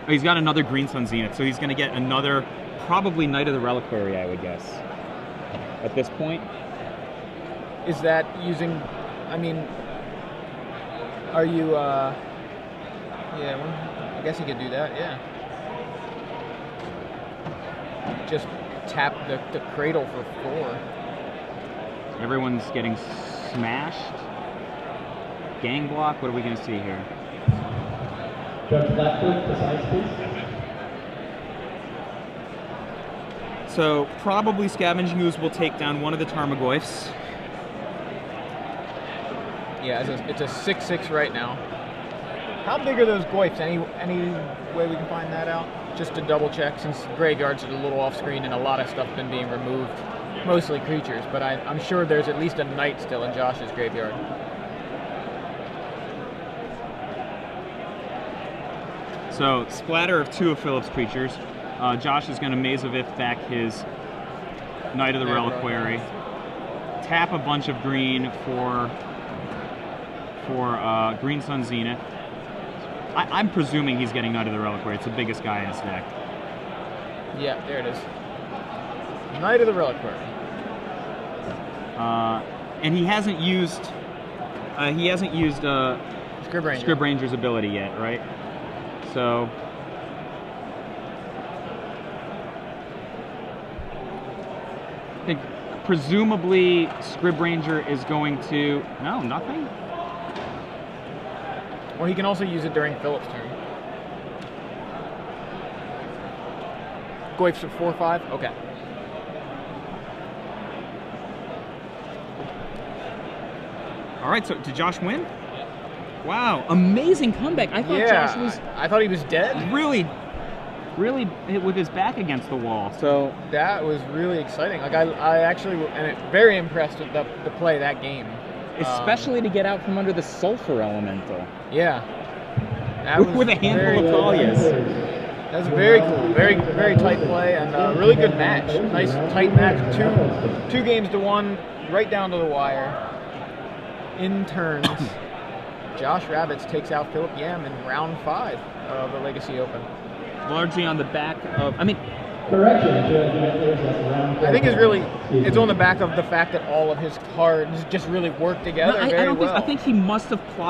Oh, he's got another Green Sun Zenith, so he's going to get another, probably Knight of the Reliquary, I would guess, at this point. Is that using, I mean, are you, yeah, well, I guess he could do that, yeah. Just tap the Cradle for 4. Everyone's getting smashed. Gang block, what are we going to see here? Judge Blackwood, precise, please. So, probably Scavenging Ooze will take down one of the Tarmogoyfs. Yeah, it's a 6/6 right now. How big are those Goyfs? Any way we can find that out? Just to double check, since graveyards are a little off screen and a lot of stuff been being removed. Mostly creatures, but I'm sure there's at least a Knight still in Josh's graveyard. So, splatter of 2 of Philip's creatures. Josh is going to Maze of Ith back his Knight of the Reliquary. Tap a bunch of green for Green Sun Zenith. I'm presuming he's getting Knight of the Reliquary. It's the biggest guy in his deck. Yeah, there it is. Knight of the Reliquary. And he hasn't used Scrib Ranger. Scrib Ranger's ability yet, right? So I think presumably Scrib Ranger is going to nothing. Or he can also use it during Philip's turn. Goyf's at 4/5? Okay. All right, so did Josh win? Wow, amazing comeback. I thought Josh was I thought he was dead. really hit with his back against the wall. So That was really exciting. Like I actually am very impressed with the play of that game. especially to get out from under the Sulfur Elemental. Yeah. That was With a handful of Talias. That was very cool. Very, very tight play and a really good match. Nice tight match. Two games to one, right down to the wire. In turns, Josh Ravitz takes out Philip Yam in round 5 of the Legacy Open. Largely on the back of, Correction. I think it's on the back of the fact that all of his cards just really work together very well. I think he must have plotted